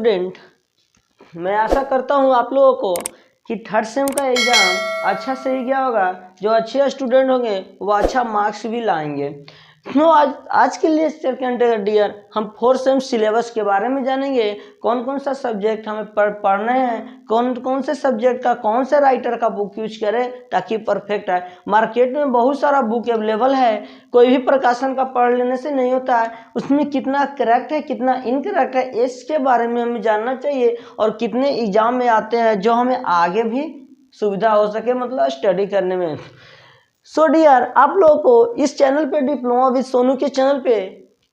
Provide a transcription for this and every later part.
Student, मैं आशा करता हूँ आप लोगों को कि थर्ड सेम का एग्ज़ाम अच्छा से ही गया होगा। जो अच्छे स्टूडेंट होंगे वो अच्छा मार्क्स भी लाएंगे। तो आज के लिए सेकेंड डियर हम फोर्थ सेम सिलेबस के बारे में जानेंगे। कौन कौन सा सब्जेक्ट हमें पढ़ने हैं, कौन कौन से सब्जेक्ट का कौन से राइटर का बुक यूज करें ताकि परफेक्ट आए। मार्केट में बहुत सारा बुक अवेलेबल है, कोई भी प्रकाशन का पढ़ लेने से नहीं होता है। उसमें कितना करेक्ट है कितना इनकरेक्ट है इसके बारे में हमें जानना चाहिए, और कितने एग्जाम में आते हैं जो हमें आगे भी सुविधा हो सके, मतलब स्टडी करने में। सो डियर, आप लोगों को इस चैनल पे डिप्लोमा विद सोनू के चैनल पे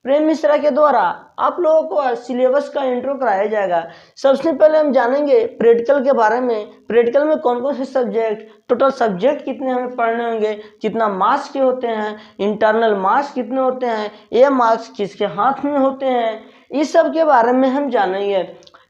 प्रेम मिश्रा के द्वारा आप लोगों को सिलेबस का इंट्रो कराया जाएगा। सबसे पहले हम जानेंगे प्रैक्टिकल के बारे में। प्रैक्टिकल में कौन कौन से सब्जेक्ट, टोटल सब्जेक्ट कितने हमें पढ़ने होंगे, कितना मार्क्स के होते हैं, इंटरनल मार्क्स कितने होते हैं, ये मार्क्स किसके हाथ में होते हैं, इस सब के बारे में हम जानेंगे।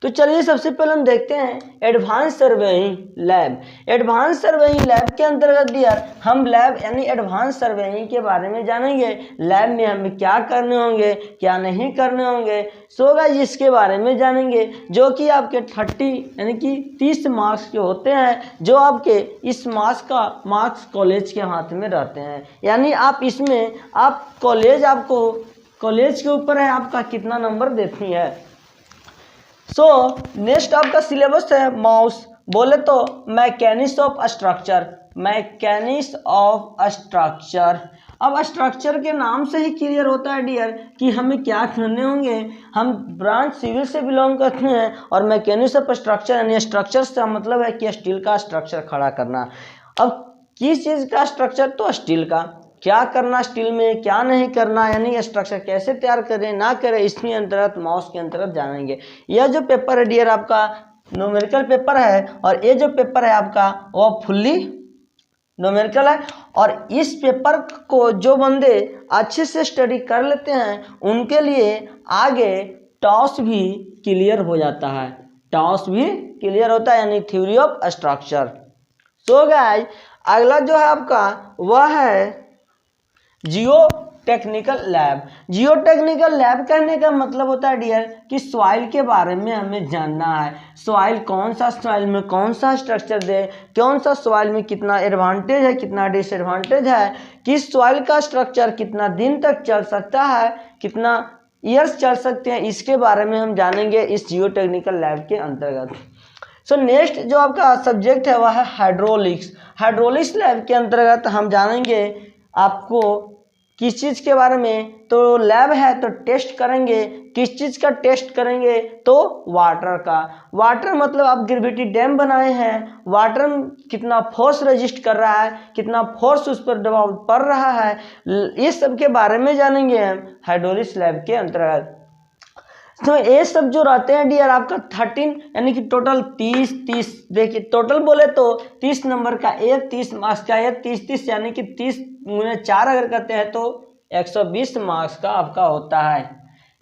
तो चलिए सबसे पहले हम देखते हैं advance surveying lab. Advance surveying lab के अंतर्गत डियर हम लैब यानी एडवांस सर्वेइंग के बारे में जानेंगे। लैब में हमें क्या करने होंगे क्या नहीं करने होंगे, सो गाइस इसके बारे में जानेंगे, जो कि आपके 30 यानी कि 30 मार्क्स के होते हैं, जो आपके इस मार्क्स कॉलेज के हाथ में रहते हैं। यानी आप इसमें आप कॉलेज के ऊपर है आपका कितना नंबर देती है। सो नेक्स्ट आपका सिलेबस है माउस, बोले तो mechanics of structure. Mechanics of structure, अब स्ट्रक्चर के नाम से ही क्लियर होता है डियर कि हमें क्या करने होंगे। हम ब्रांच सिविल से बिलोंग करते हैं, और मैकेनिक्स ऑफ स्ट्रक्चर यानी स्ट्रक्चर से मतलब है कि स्टील का स्ट्रक्चर खड़ा करना। अब किस चीज़ का स्ट्रक्चर, तो स्टील का। क्या करना स्टील में क्या नहीं करना, यानी स्ट्रक्चर कैसे तैयार करें ना करें, इसके अंतर्गत माउस के अंतर्गत जानेंगे। यह जो पेपर है डियर आपका न्यूमेरिकल पेपर है, और ये जो पेपर है आपका वो फुल्ली न्यूमेरिकल है। और इस पेपर को जो बंदे अच्छे से स्टडी कर लेते हैं उनके लिए आगे टॉस भी क्लियर हो जाता है। टॉस भी क्लियर होता है यानी theory of structure. So guys अगला जो है आपका वह है जियो टेक्निकल लैब। जियो टेक्निकल लैब कहने का मतलब होता है डियर कि सॉइल के बारे में हमें जानना है। सॉइल कौन सा, सॉइल में कौन सा स्ट्रक्चर दे, कौन सा सॉइल में कितना एडवांटेज है कितना डिसएडवांटेज है, किस सॉइल का स्ट्रक्चर कितना दिन तक चल सकता है, कितना ईयर्स चल सकते हैं, इसके बारे में हम जानेंगे इस जियो टेक्निकल लैब के अंतर्गत। सो नेक्स्ट जो आपका सब्जेक्ट है वह है हाइड्रोलिक्स। हाइड्रोलिक्स लैब के अंतर्गत हम जानेंगे आपको किस चीज़ के बारे में, तो लैब है तो टेस्ट करेंगे। किस चीज़ का टेस्ट करेंगे, तो वाटर का। वाटर मतलब आप ग्रेविटी डैम बनाए हैं, वाटर में कितना फोर्स रेजिस्ट कर रहा है, कितना फोर्स उस पर दबाव पड़ रहा है, इस सब के बारे में जानेंगे हम हाइड्रोलिक्स लैब के अंतर्गत। तो ये सब जो रहते हैं डियर आपका 13 यानी कि टोटल 30 देखिए टोटल बोले तो 30 नंबर का एक 30 मार्क्स का एक 30 यानी कि 30 गुणे 4 अगर करते हैं तो 120 मार्क्स का आपका होता है।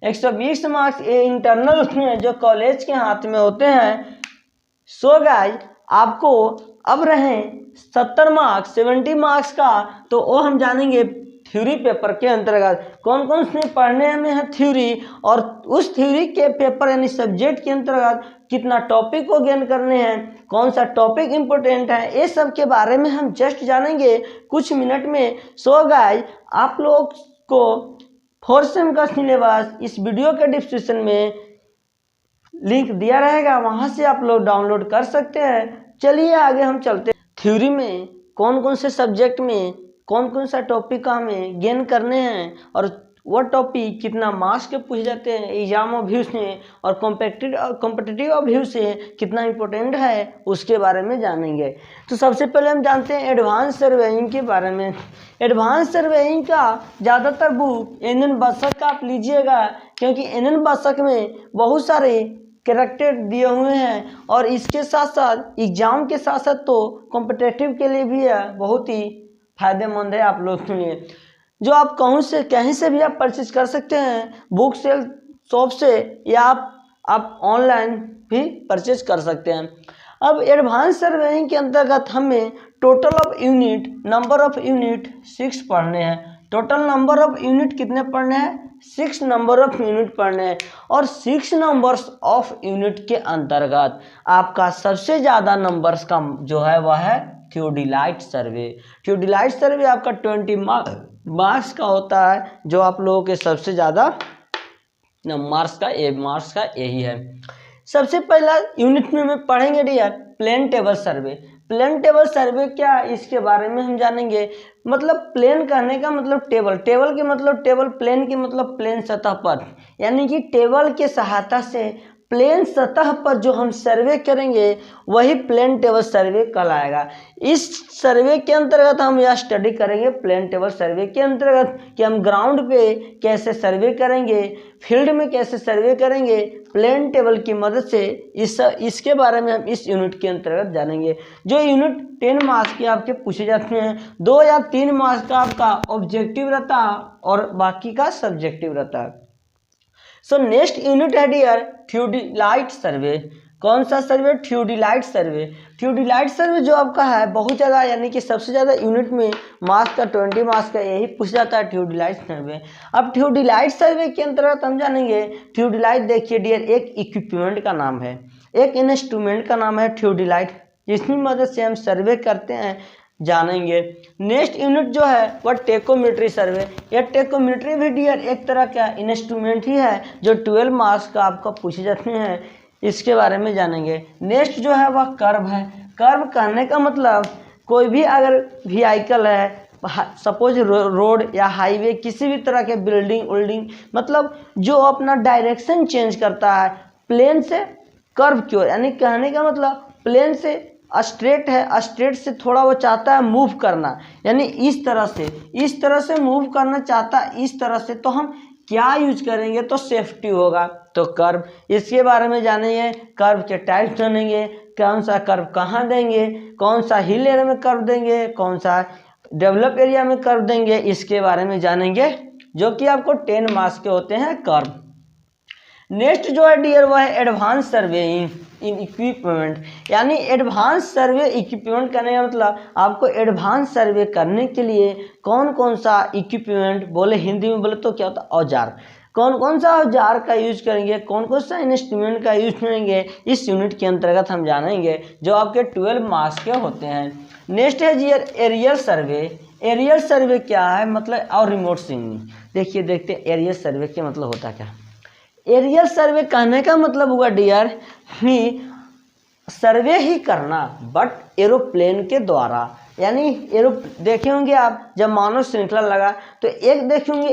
120 मार्क्स ये इंटरनल उसमें जो कॉलेज के हाथ में होते हैं। सो गाइस आपको अब रहे 70 मार्क्स 70 मार्क्स का, तो वो हम जानेंगे थ्योरी पेपर के अंतर्गत कौन कौन से पढ़ने में है थ्योरी, और उस थ्योरी के पेपर यानी सब्जेक्ट के अंतर्गत कितना टॉपिक को गेन करने हैं, कौन सा टॉपिक इम्पोर्टेंट है, ये सब के बारे में हम जस्ट जानेंगे कुछ मिनट में। सो गाइस आप लोग को फोर्थ सेम का सिलेबस इस वीडियो के डिस्क्रिप्शन में लिंक दिया रहेगा, वहाँ से आप लोग डाउनलोड कर सकते हैं। चलिए आगे हम चलते हैं। थ्योरी में कौन कौन से सब्जेक्ट में कौन कौन सा टॉपिक का हमें गेन करने हैं, और वो टॉपिक कितना मार्क्स के पूछ जाते हैं एग्जाम ऑफ व्यू से, और कॉम्पिटिटिव ऑफ व्यू से कितना इम्पोर्टेंट है उसके बारे में जानेंगे। तो सबसे पहले हम जानते हैं एडवांस सर्वेइंग के बारे में। एडवांस सर्वेइंग का ज़्यादातर बुक NN बसक का आप लीजिएगा, क्योंकि NN बसक में बहुत सारे कैरेक्टर दिए हुए हैं, और इसके साथ साथ एग्जाम के साथ साथ तो कॉम्पिटिटिव के लिए भी है, बहुत ही फायदेमंद है आप लोग के लिए, जो आप कहीं से भी आप परचेज कर सकते हैं, बुक सेल शॉप से, या आप ऑनलाइन भी परचेज कर सकते हैं। अब एडवांस सर्वेइंग के अंतर्गत हमें total of unit number of unit 6 पढ़ने हैं। टोटल नंबर ऑफ यूनिट कितने पढ़ने हैं, 6 नंबर ऑफ यूनिट पढ़ने हैं। और 6 नंबर्स ऑफ यूनिट के अंतर्गत आपका सबसे ज़्यादा नंबर्स का जो है वह है थियोडिलाइट सर्वे। थियोडिलाइट सर्वे आपका 20 मार्क्स का होता है, जो आप लोगों के सबसे ज़्यादा मार्क्स का यही है। सबसे पहला यूनिट में हम पढ़ेंगे dear plane table survey. Plane table survey क्या है इसके बारे में हम जानेंगे। मतलब प्लेन कहने का मतलब टेबल, टेबल के मतलब टेबल, प्लेन के मतलब प्लेन सतह पर, यानी कि टेबल के सहायता से प्लेन सतह पर जो हम सर्वे करेंगे वही प्लेन टेबल सर्वे कहलाएगा। इस सर्वे के अंतर्गत हम यह स्टडी करेंगे, प्लेन टेबल सर्वे के अंतर्गत कि हम ग्राउंड पे कैसे सर्वे करेंगे, फील्ड में कैसे सर्वे करेंगे, प्लेन टेबल की मदद से इसके बारे में हम इस यूनिट के अंतर्गत जानेंगे। जो यूनिट 10 मार्क्स के आपके पूछे जाते हैं, 2 या 3 मार्क्स का आपका ऑब्जेक्टिव रहता है और बाकी का सब्जेक्टिव रहता है। सो नेक्स्ट यूनिट है डियर थियोडिलाइट सर्वे। कौन सा सर्वे, थियोडिलाइट सर्वे। थियोडिलाइट सर्वे जो आपका है बहुत ज़्यादा, यानी कि सबसे ज़्यादा यूनिट में मार्क्स का 20 मार्क्स का यही पूछ जाता है थियोडिलाइट सर्वे। अब थियोडिलाइट सर्वे के अंतर्गत हम जानेंगे थियोडिलाइट, देखिए डियर एक इक्विपमेंट का नाम है, एक इंस्ट्रूमेंट का नाम है थियोडिलाइट, जिसकी मदद से हम सर्वे करते हैं, जानेंगे। नेक्स्ट यूनिट जो है वह टेकोमेट्री सर्वे। यह टेकोमेट्री भी डियर एक तरह का इंस्ट्रूमेंट ही है जो 12 मार्क्स का आपका पूछे जाते हैं, इसके बारे में जानेंगे। नेक्स्ट जो है वह कर्व है। कर्व कहने का मतलब कोई भी अगर व्हीकल है, सपोज रोड या हाईवे, किसी भी तरह के बिल्डिंग मतलब जो अपना डायरेक्शन चेंज करता है प्लेन से कर्व की ओर, यानी कहने का मतलब प्लेन से स्ट्रेट है, स्ट्रेट से थोड़ा वो चाहता है मूव करना, यानी इस तरह से मूव करना चाहता है, इस तरह से, तो हम क्या यूज करेंगे तो सेफ्टी होगा, तो कर्व। इसके बारे में जानेंगे, कर्व के टाइप्स जानेंगे, कौन सा कर्व कहाँ देंगे, कौन सा हिल एरिया में कर्व देंगे, कौन सा डेवलप एरिया में कर्व देंगे, इसके बारे में जानेंगे, जो कि आपको 10 मार्क्स के होते हैं कर्व। नेक्स्ट जो है डियर वह है एडवांस सर्वे इन इक्विपमेंट, यानी एडवांस सर्वे इक्विपमेंट करने का मतलब आपको एडवांस सर्वे करने के लिए कौन कौन सा इक्विपमेंट, बोले हिंदी में बोले तो क्या होता है औजार, कौन कौन सा औजार का यूज करेंगे, कौन कौन सा इंस्ट्रूमेंट का यूज करेंगे, इस यूनिट के अंतर्गत हम जानेंगे, जो आपके 12 मार्क्स के होते हैं। नेक्स्ट है जी एरियल सर्वे। एरियल सर्वे क्या है मतलब, और रिमोट सेंसिंग। देखिए देखते हैं एरियल सर्वे के मतलब होता क्या। एरियल सर्वे कहने का मतलब हुआ डियर कि सर्वे ही करना बट एरोप्लेन के द्वारा, यानी देखे होंगे आप जब मानव श्रृंखला लगा तो एक देखे होंगे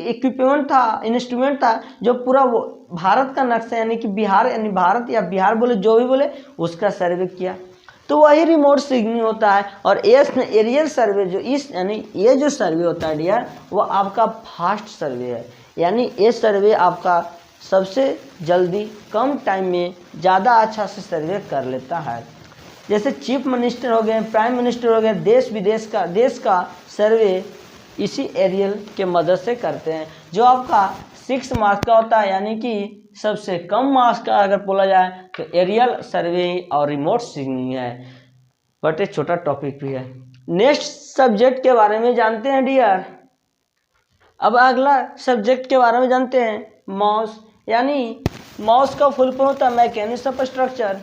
इक्विपमेंट था, इंस्ट्रूमेंट था जो पूरा वो भारत का नक्शा, यानी कि बिहार, यानी भारत या बिहार बोले जो भी बोले उसका सर्वे किया, तो वही रिमोट सेंसिंग होता है। और एरियल सर्वे जो यानी ये जो सर्वे होता है डियर वो आपका फास्ट सर्वे है, यानी ये सर्वे आपका सबसे जल्दी कम टाइम में ज़्यादा अच्छा से सर्वे कर लेता है। जैसे चीफ मिनिस्टर हो गए, प्राइम मिनिस्टर हो गए, देश का सर्वे इसी एरियल के मदद से करते हैं, जो आपका 6 मार्क्स का होता है, यानी कि सबसे कम मार्क्स का अगर बोला जाए तो एरियल सर्वे और रिमोट सेंसिंग है, बट एक छोटा टॉपिक भी है। नेक्स्ट सब्जेक्ट के बारे में जानते हैं डियर। अब अगला सब्जेक्ट के बारे में जानते हैं, माउस, यानी माउस का फुल फॉर्म होता है मैकेनिज्म ऑफ स्ट्रक्चर।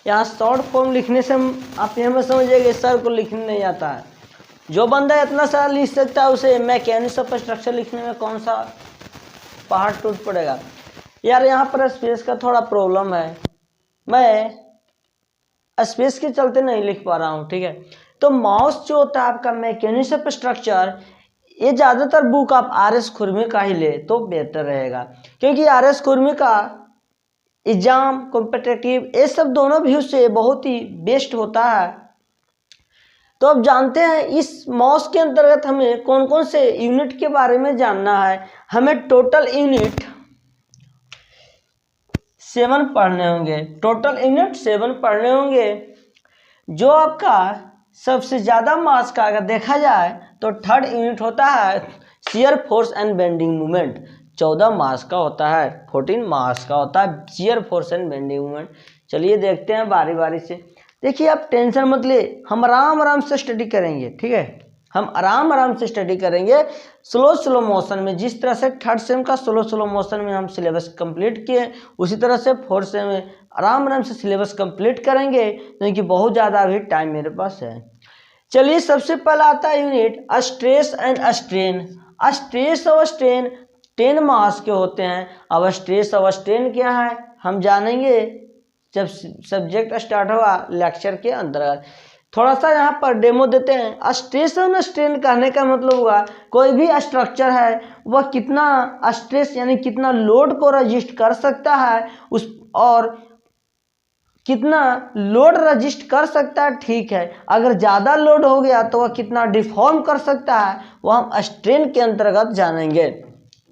यहाँ शॉर्ट फॉर्म लिखने से आप यहाँ में समझिएगा सर को लिखने नहीं आता है, जो बंदा इतना सारा लिख सकता है उसे मैकेनिज्म ऑफ स्ट्रक्चर लिखने में कौन सा पहाड़ टूट पड़ेगा। यार यहाँ पर स्पेस का थोड़ा प्रॉब्लम है, मैं स्पेस के चलते नहीं लिख पा रहा हूँ, ठीक है। तो माउस जो होता है आपका मैकेनिज्म ऑफ स्ट्रक्चर, ये ज़्यादातर बुक आप RS खुरमी का ही ले तो बेहतर रहेगा, क्योंकि RS खुरमी का एग्जाम कॉम्पिटिटिव ये सब दोनों व्यू से बहुत ही बेस्ट होता है। तो अब जानते हैं इस माउस के अंतर्गत हमें कौन कौन से यूनिट के बारे में जानना है। हमें टोटल यूनिट 7 पढ़ने होंगे, टोटल यूनिट 7 पढ़ने होंगे। जो आपका सबसे ज़्यादा मार्क्स का अगर देखा जाए तो थर्ड यूनिट होता है shear force and bending movement, 14 marks का होता है, 14 मार्क्स का होता है shear force and bending movement. चलिए देखते हैं बारी बारी से। देखिए आप टेंशन मत ले, हम आराम से स्टडी करेंगे, ठीक है। हम आराम आराम से स्टडी करेंगे स्लो मोशन में। जिस तरह से थर्ड सेम का स्लो मोशन में हम सिलेबस कंप्लीट किए, उसी तरह से फोर्थ सेम में आराम आराम से सिलेबस कंप्लीट करेंगे, क्योंकि बहुत ज़्यादा अभी टाइम मेरे पास है। चलिए, सबसे पहला आता है unit stress and strain. Stress और स्ट्रेन 10 मार्क्स के होते हैं। अब स्ट्रेस और स्ट्रेन क्या है हम जानेंगे जब सब्जेक्ट स्टार्ट होगा लेक्चर के अंतर्गत। थोड़ा सा यहाँ पर डेमो देते हैं। स्ट्रेस और स्ट्रेन कहने का मतलब हुआ कोई भी स्ट्रक्चर है वह कितना स्ट्रेस यानी कितना लोड को रजिस्ट कर सकता है उस, और कितना लोड रजिस्ट कर सकता है, ठीक है। अगर ज़्यादा लोड हो गया तो वह कितना डिफॉर्म कर सकता है, वह हम स्ट्रेन के अंतर्गत जानेंगे,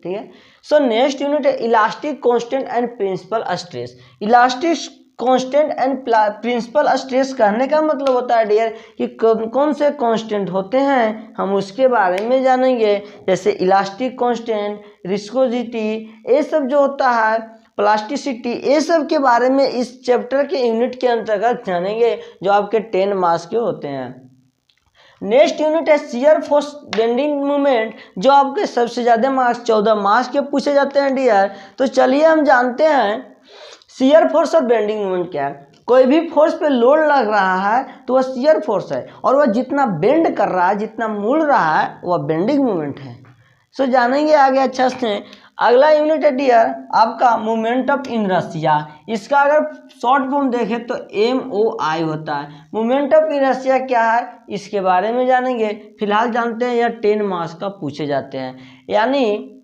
ठीक है। सो नेक्स्ट यूनिट है elastic constant and principal stress. Elastic constant and principal stress कहने का मतलब होता है डियर कि कौन से कांस्टेंट होते हैं, हम उसके बारे में जानेंगे। जैसे इलास्टिक कांस्टेंट, विस्कोसिटी, ये सब जो होता है, प्लास्टिसिटी, ये सब के बारे में इस चैप्टर के यूनिट के अंतर्गत जानेंगे, जो आपके 10 मार्क्स के होते हैं। नेक्स्ट यूनिट है शियर फोर्स बेंडिंग मूवमेंट, जो आपके सबसे ज़्यादा मार्क्स 14 मार्क्स के पूछे जाते हैं डियर। तो चलिए हम जानते हैं शियर फोर्स और बेंडिंग मूवमेंट क्या है। कोई भी फोर्स पे लोड लग रहा है तो वह शियर फोर्स है, और वह जितना बेंड कर रहा है, जितना मुड़ रहा है, वह बेंडिंग मूवमेंट है। सो जानेंगे आगे अच्छा से। अगला यूनिट है डियर आपका मूवमेंट ऑफ इनर्शिया। इसका अगर शॉर्ट फॉर्म देखें तो MOI होता है। मूवमेंट ऑफ इनर्शिया क्या है इसके बारे में जानेंगे। फिलहाल जानते हैं यह 10 मार्क्स का पूछे जाते हैं। यानी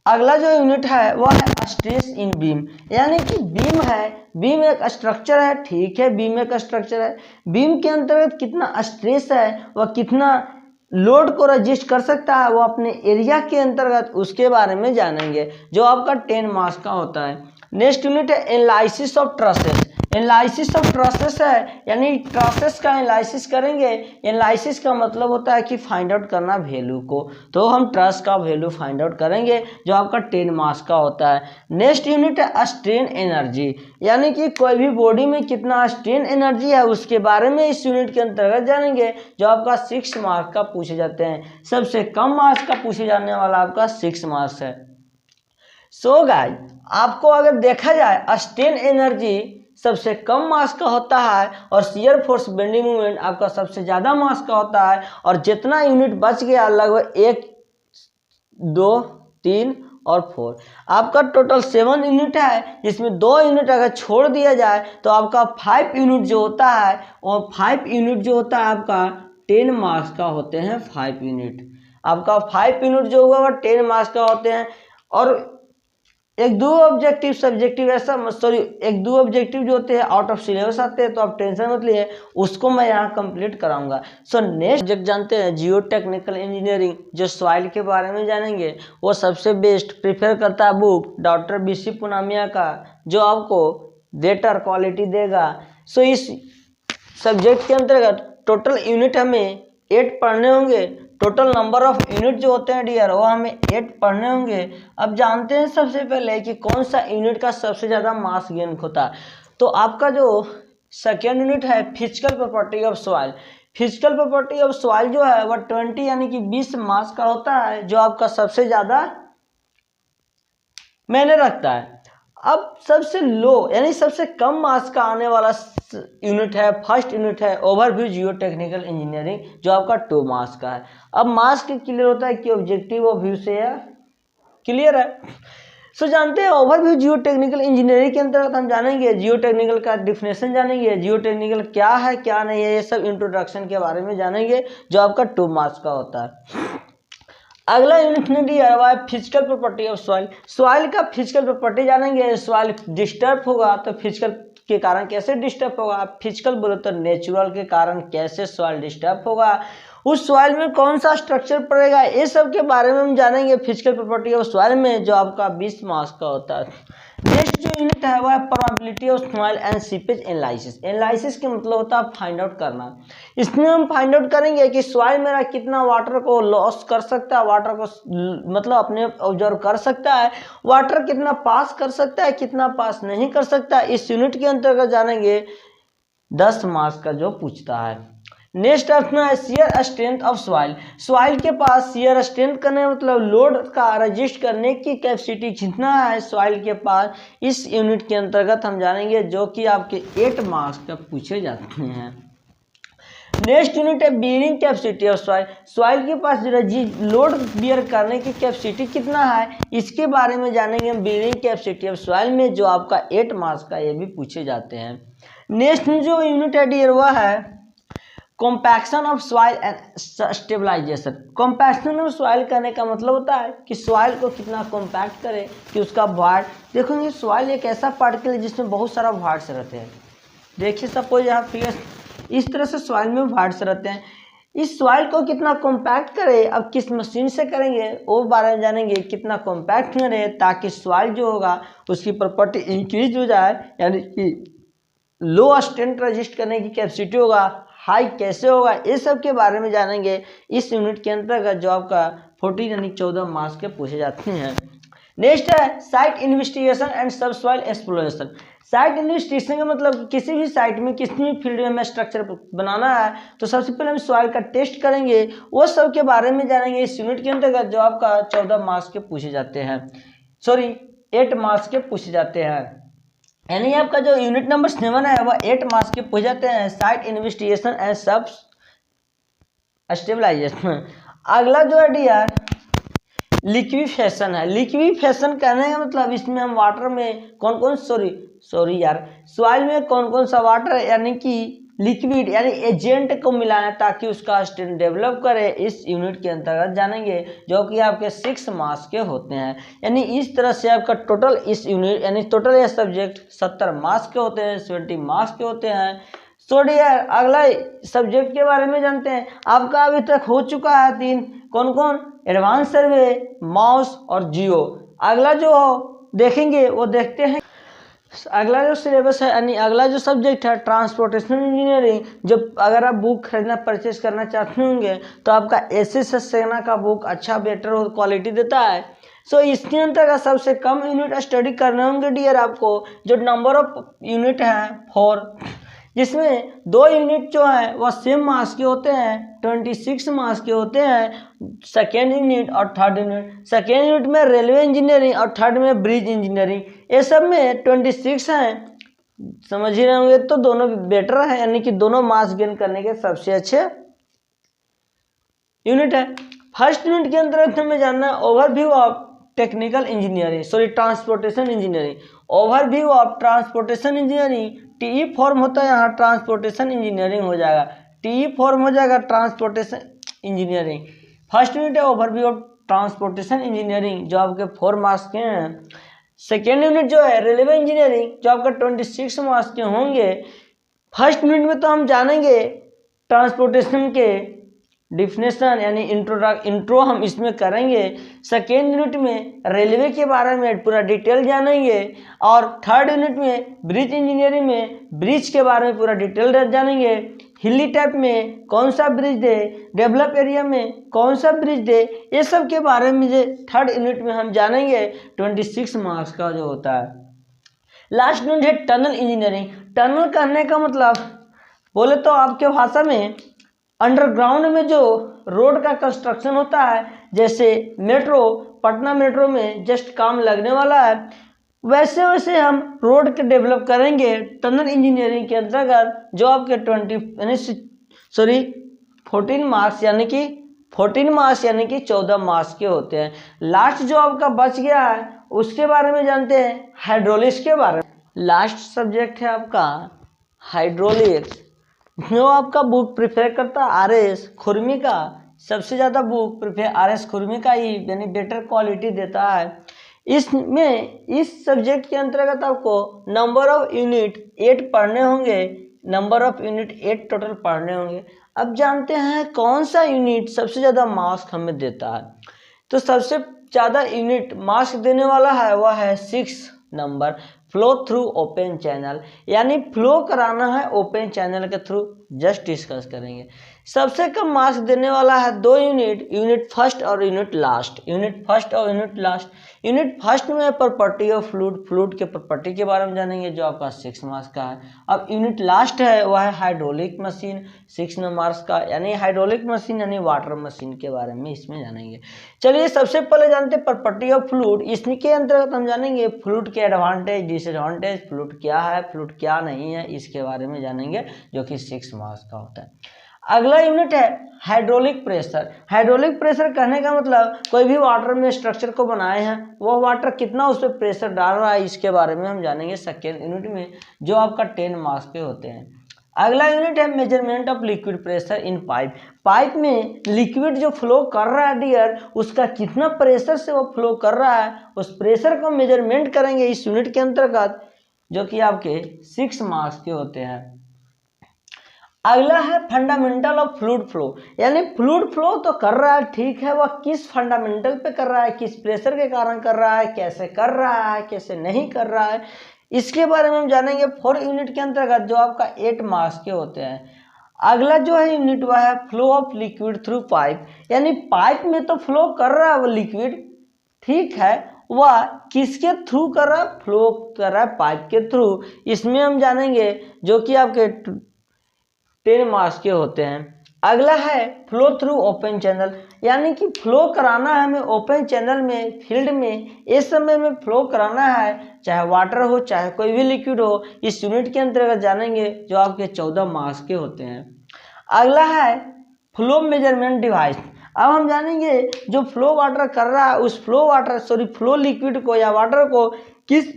अगला जो यूनिट है वह है स्ट्रेस इन बीम, यानी कि बीम है, बीम एक स्ट्रक्चर है, ठीक है, बीम एक स्ट्रक्चर है। बीम के अंतर्गत कितना स्ट्रेस है, वह कितना लोड को रजिस्ट कर सकता है, वो अपने एरिया के अंतर्गत उसके बारे में जानेंगे, जो आपका 10 मार्क्स का होता है। नेक्स्ट यूनिट है analysis of trusses. Analysis of trusses है, यानी ट्रसेस का एनालिसिस करेंगे। एनालिसिस का मतलब होता है कि फाइंड आउट करना वैल्यू को, तो हम ट्रस का वैल्यू फाइंड आउट करेंगे, जो आपका 10 मार्क्स का होता है। नेक्स्ट यूनिट है स्ट्रेन एनर्जी, यानी कि कोई भी बॉडी में कितना स्ट्रेन एनर्जी है उसके बारे में इस यूनिट के अंतर्गत जानेंगे, जो आपका 6 मार्क्स का पूछे जाते हैं। सबसे कम मार्क्स का पूछे जाने वाला आपका 6 मार्क्स है। सो गाइस, आपको अगर देखा जाए स्ट्रेन एनर्जी सबसे कम मास का होता है, और शियर फोर्स बेंडिंग मूवमेंट आपका सबसे ज़्यादा मास का होता है। और जितना यूनिट बच गया लगभग 1, 2, 3 और 4, आपका टोटल 7 यूनिट है, जिसमें 2 यूनिट अगर छोड़ दिया जाए तो आपका 5 यूनिट जो होता है, और 5 यूनिट जो होता है आपका 10 मार्क्स का होते हैं। 5 यूनिट आपका 5 यूनिट जो हुआ वह 10 मार्क्स का होते हैं। और एक दो ऑब्जेक्टिव सब्जेक्टिव ऐसा सॉरी एक दो ऑब्जेक्टिव जो होते हैं आउट ऑफ सिलेबस आते हैं, तो आप टेंशन मत लिए, उसको मैं यहाँ कंप्लीट कराऊंगा। सो नेक्स्ट सब्जेक्ट जानते हैं जियो टेक्निकल इंजीनियरिंग, जो सॉइल के बारे में जानेंगे। वो सबसे बेस्ट प्रीफर करता है बुक डॉक्टर BC पूनामिया का, जो आपको बेटर क्वालिटी देगा। सो इस सब्जेक्ट के अंतर्गत टोटल यूनिट हमें 8 पढ़ने होंगे। टोटल नंबर ऑफ यूनिट जो होते हैं डियर वो हमें 8 पढ़ने होंगे। अब जानते हैं सबसे पहले कि कौन सा यूनिट का सबसे ज़्यादा मास गेन होता है। तो आपका जो सेकेंड यूनिट है physical property of soil. Physical property of soil जो है वह 20 यानी कि 20 मास का होता है, जो आपका सबसे ज़्यादा मैंने रखता है। अब सबसे लो यानी सबसे कम मार्क्स का आने वाला यूनिट है, फर्स्ट यूनिट है ओवरव्यू जियो टेक्निकल इंजीनियरिंग, जो आपका 2 मार्क्स का है। अब मार्क्स के क्लियर होता है कि ऑब्जेक्टिव और व्यू से क्लियर है। सो जानते हैं ओवरव्यू जियो टेक्निकल इंजीनियरिंग के अंतर्गत हम जानेंगे जियो टेक्निकल का डिफिनेशन जानेंगे, जियो टेक्निकल क्या है क्या नहीं है, ये सब इंट्रोडक्शन के बारे में जानेंगे, जो आपका 2 मार्क्स का होता है। अगला यूनिट में दिया हुआ है physical property of soil. Soil का फिजिकल प्रॉपर्टी जानेंगे। सॉइल डिस्टर्ब होगा तो फिजिकल के कारण कैसे डिस्टर्ब होगा, फिजिकल बोले तो नेचुरल के कारण कैसे सॉइल डिस्टर्ब होगा, उस सॉइल में कौन सा स्ट्रक्चर पड़ेगा, ये सब के बारे में हम जानेंगे फिजिकल प्रॉपर्टी ऑफ सॉइल में, जो आपका 20 मार्क्स का होता है। नेक्स्ट जो यूनिट है वह probability of soil and seepage analysis. Analysis के मतलब होता है फाइंड आउट करना। इसमें हम फाइंड आउट करेंगे कि सॉइल मेरा कितना वाटर को लॉस कर सकता है, वाटर को मतलब अपने ऑब्जर्व कर सकता है, वाटर कितना पास कर सकता है, कितना पास नहीं कर सकता है। इस यूनिट के अंतर्गत जानेंगे 10 मार्क्स का जो पूछता है। नेक्स्ट अपना है shear strength of soil. Soil के पास शियर स्ट्रेंथ करने मतलब लोड का रजिस्ट करने की कैपेसिटी कितना है सॉइल के पास, इस यूनिट के अंतर्गत हम जानेंगे, जो कि आपके 8 मार्क्स का पूछे जाते हैं। नेक्स्ट यूनिट है bearing capacity of soil. Soil के पास लोड बियर करने की कैपेसिटी कितना है, इसके बारे में जानेंगे हम बियरिंग कैपेसिटी ऑफ सॉइल में, जो आपका 8 मार्क्स का ये भी पूछे जाते हैं। नेक्स्ट जो यूनिट है डियर वह है compaction of soil and stabilization. Compaction of soil करने का मतलब होता है कि सॉइल को कितना कॉम्पैक्ट करे कि उसका वार्ड, देखो ये सॉइल एक ऐसा पार्टिकल है जिसमें बहुत सारा वार्ड्स रहते हैं। देखिए सपोज यहाँ फिगर इस तरह से सॉइल में वार्ड्स रहते हैं, इस सॉइल को कितना कॉम्पैक्ट करे, अब किस मशीन से करेंगे वो बारे में जानेंगे, कितना कॉम्पैक्ट करे ताकि सॉइल जो होगा उसकी प्रॉपर्टी इंक्रीज हो जाए, यानी कि लो स्ट्रेंथ रजिस्ट करने की कैपेसिटी होगा, हाई कैसे होगा, ये सब के बारे में जानेंगे इस यूनिट के अंतर्गत, जो आपका 14 यानी 14 मार्क्स के पूछे जाते हैं। नेक्स्ट है साइट इन्वेस्टिगेशन एंड सब सॉइल एक्सप्लोरेशन। साइट इन्वेस्टिगेशन का मतलब किसी भी साइट में किसी भी फील्ड में हमें स्ट्रक्चर बनाना है तो सबसे पहले हम सॉइल का टेस्ट करेंगे, वो सब के बारे में जानेंगे इस यूनिट के अंतर्गत, जो आपका 14 मार्क्स के पूछे जाते हैं, सॉरी 8 मार्क्स के पूछे जाते हैं। यानी आपका जो यूनिट नंबर 7 है वह 8 मार्क्स के पूछ जाते हैं, साइट इन्वेस्टिगेशन एंड सब स्टेबलाइजेशन। अगला जो है डियर लिक्विफेशन है। लिक्विफेशन कहने का मतलब इसमें हम वाटर में कौन कौन सॉइल में कौन कौन सा वाटर यानी कि लिक्विड यानी एजेंट को मिलाएं ताकि उसका स्ट्रेंथ डेवलप करे, इस यूनिट के अंतर्गत जानेंगे, जो कि आपके 6 मार्क्स के होते हैं। यानी इस तरह से आपका टोटल इस यूनिट यानी टोटल ये सब्जेक्ट 70 मार्क्स के होते हैं, 70 मार्क्स के होते हैं। सो डियर अगला सब्जेक्ट के बारे में जानते हैं। आपका अभी तक हो चुका है 3, कौन कौन, एडवांस सर्वे, माउस और जियो। अगला जो देखेंगे वो देखते हैं। अगला जो सिलेबस है यानी अगला जो सब्जेक्ट है ट्रांसपोर्टेशन इंजीनियरिंग। जब अगर आप बुक खरीदना परचेज करना चाहते होंगे तो आपका एसएस सेना का बुक अच्छा बेटर क्वालिटी देता है। सो इसके अंतर्गत सबसे कम यूनिट स्टडी करने होंगे डियर आपको, जो नंबर ऑफ यूनिट है 4, जिसमें 2 यूनिट जो है वह सेम मार्क्स के होते हैं, 26 मार्क्स के होते हैं, सेकेंड यूनिट और थर्ड यूनिट। सेकेंड यूनिट में रेलवे इंजीनियरिंग और थर्ड में ब्रिज इंजीनियरिंग, ये सब में 26 हैं, समझ ही रहे होंगे, तो दोनों बेटर है, यानी कि दोनों मार्क्स गेन करने के सबसे अच्छे यूनिट है। फर्स्ट यूनिट के अंतर्गत हमें जानना है overview of technical engineering, sorry transportation engineering. Overview of transportation engineering, TE form होता है यहाँ, ट्रांसपोर्टेशन इंजीनियरिंग हो जाएगा, टीई फॉर्म हो जाएगा ट्रांसपोर्टेशन इंजीनियरिंग। फर्स्ट यूनिट है ओवरव्यू ऑफ ट्रांसपोर्टेशन इंजीनियरिंग, जो आपके 4 मार्क्स के हैं। सेकेंड यूनिट जो है रेलवे इंजीनियरिंग, जो आपका 26 मार्क्स के होंगे। फर्स्ट यूनिट में तो हम जानेंगे ट्रांसपोर्टेशन के डिफिनेशन यानी इंट्रो हम इसमें करेंगे। सेकेंड यूनिट में रेलवे के बारे में पूरा डिटेल जानेंगे, और थर्ड यूनिट में ब्रिज इंजीनियरिंग में ब्रिज के बारे में पूरा डिटेल जानेंगे। हिली टाइप में कौन सा ब्रिज दे, डेवलप एरिया में कौन सा ब्रिज दे, ये सब के बारे में जो थर्ड यूनिट में हम जानेंगे। 26 मार्क्स का जो होता है। लास्ट यूनिट है टनल इंजीनियरिंग। टनल करने का मतलब बोले तो आपके भाषा में अंडरग्राउंड में जो रोड का कंस्ट्रक्शन होता है, जैसे मेट्रो, पटना मेट्रो में जस्ट काम लगने वाला है, वैसे वैसे हम रोड के डेवलप करेंगे टनल इंजीनियरिंग के अंतर्गत, जो आपके 14 मार्क्स यानी कि 14 मार्क्स के होते हैं। लास्ट जो आपका बच गया है उसके बारे में जानते हैं, हाइड्रोलिक्स के बारे में। लास्ट सब्जेक्ट है आपका हाइड्रोलिक्स, जो आपका बुक प्रिफेयर करता है आरएस खुरमी का, सबसे ज़्यादा बुक प्रिफेयर आरएस खुरमी का ही यानी बेटर क्वालिटी देता है। इसमें इस सब्जेक्ट के अंतर्गत आपको नंबर ऑफ यूनिट 8 पढ़ने होंगे, नंबर ऑफ यूनिट 8 टोटल पढ़ने होंगे। अब जानते हैं कौन सा यूनिट सबसे ज़्यादा मार्क्स हमें देता है। तो सबसे ज़्यादा यूनिट मार्क्स देने वाला है वह है 6 number. Flow through open channel, यानी फ्लो कराना है ओपन चैनल के थ्रू, जस्ट डिस्कस करेंगे। सबसे कम मार्क्स देने वाला है 2 यूनिट, यूनिट फर्स्ट और यूनिट लास्ट। यूनिट फर्स्ट और यूनिट लास्ट। यूनिट फर्स्ट में प्रॉपर्टी ऑफ फ्लूइड, फ्लूइड के प्रॉपर्टी के बारे में जानेंगे जो आपका 6 मार्क्स का है। अब यूनिट लास्ट है वह है हाइड्रोलिक मशीन, 6 मार्क्स का, यानी हाइड्रोलिक मशीन यानी वाटर मशीन के बारे में इसमें जानेंगे। चलिए सबसे पहले जानते हैं प्रॉपर्टी ऑफ फ्लूइड। इसके अंतर्गत हम जानेंगे फ्लूइड के एडवांटेज, डिसएडवांटेज, फ्लूइड क्या है, फ्लूइड क्या नहीं है, इसके बारे में जानेंगे जो कि 6 मार्क्स का होता है। अगला यूनिट है हाइड्रोलिक प्रेशर। हाइड्रोलिक प्रेशर कहने का मतलब कोई भी वाटर में स्ट्रक्चर को बनाए हैं वह वाटर कितना उस पर प्रेशर डाल रहा है, इसके बारे में हम जानेंगे सेकेंड यूनिट में, जो आपका 10 मार्क्स के होते हैं। अगला यूनिट है measurement of liquid pressure in pipe. Pipe में लिक्विड जो फ्लो कर रहा है डियर, उसका कितना प्रेशर से वो फ्लो कर रहा है, उस प्रेशर को मेजरमेंट करेंगे इस यूनिट के अंतर्गत, जो कि आपके 6 मार्क्स के होते हैं। अगला है फंडामेंटल ऑफ फ्लूइड फ्लो, यानी फ्लूइड फ्लो तो कर रहा है, ठीक है, वह किस फंडामेंटल पे कर रहा है, किस प्रेशर के कारण कर रहा है, कैसे कर रहा है, कैसे नहीं कर रहा है, इसके बारे में हम जानेंगे 4 यूनिट के अंतर्गत, जो आपका 8 मार्क्स के होते हैं। अगला जो है यूनिट वह है flow of liquid through pipe, यानी पाइप में तो फ्लो कर रहा है वो लिक्विड, ठीक है, वह किसके थ्रू कर रहा है, फ्लो कर रहा है पाइप के थ्रू, इसमें हम जानेंगे जो कि आपके 10 मार्क्स के होते हैं। अगला है फ्लो थ्रू ओपन चैनल, यानी कि फ्लो कराना है हमें ओपन चैनल में, फील्ड में, इस समय में फ्लो कराना है, चाहे वाटर हो चाहे कोई भी लिक्विड हो, इस यूनिट के अंतर्गत जानेंगे जो आपके 14 मार्क्स के होते हैं। अगला है फ्लो मेजरमेंट डिवाइस। अब हम जानेंगे जो फ्लो वाटर कर रहा है उस फ्लो लिक्विड को या वाटर को किस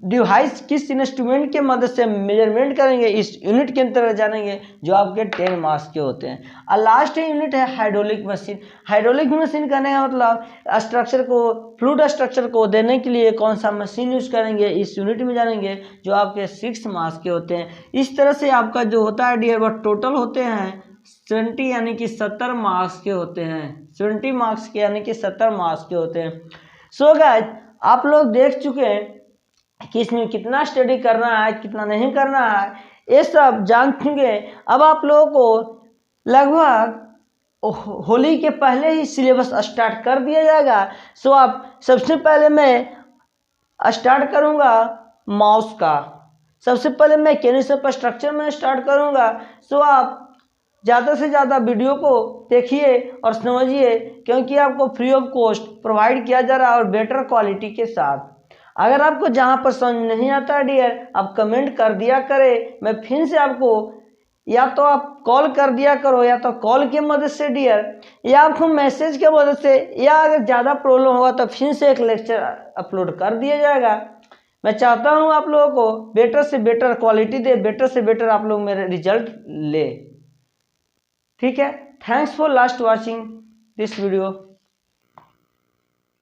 डिवाइस, किस इंस्ट्रूमेंट के मदद से मेजरमेंट करेंगे, इस यूनिट के अंतर्गत जानेंगे जो आपके 10 मार्क्स के होते हैं। और लास्ट यूनिट है हाइड्रोलिक मशीन। हाइड्रोलिक मशीन कहने का मतलब स्ट्रक्चर को, फ्लूइड स्ट्रक्चर को देने के लिए कौन सा मशीन यूज करेंगे, इस यूनिट में जानेंगे जो आपके 6 मार्क्स के होते हैं। इस तरह से आपका जो होता है डियर वह टोटल होते हैं 70, यानी कि 70 मार्क्स के होते हैं। 70 मार्क्स के यानी कि 70 मार्क्स के होते हैं। सो गाइस, आप लोग देख चुके हैं कि इसमें कितना स्टडी करना है, कितना नहीं करना है, ये सब जान चुके। अब आप लोगों को लगभग होली के पहले ही सिलेबस स्टार्ट कर दिया जाएगा। सो आप सबसे पहले मैं स्टार्ट करूंगा माउस का, सबसे पहले मैं मैकेनिज्म ऑफ स्ट्रक्चर में स्टार्ट करूंगा। सो आप ज़्यादा से ज़्यादा वीडियो को देखिए और समझिए, क्योंकि आपको फ्री ऑफ कॉस्ट प्रोवाइड किया जा रहा है और बेटर क्वालिटी के साथ। अगर आपको जहाँ पर समझ नहीं आता है डियर, आप कमेंट कर दिया करें, मैं फिर से आपको, या तो आप कॉल कर दिया करो, या तो कॉल की मदद से डियर, या आपको मैसेज की मदद से, या अगर ज़्यादा प्रॉब्लम होगा तो फिर से एक लेक्चर अपलोड कर दिया जाएगा। मैं चाहता हूँ आप लोगों को बेटर से बेटर क्वालिटी दे, बेटर से बेटर आप लोग मेरे रिजल्ट ले, ठीक है। Thanks for last watching this video.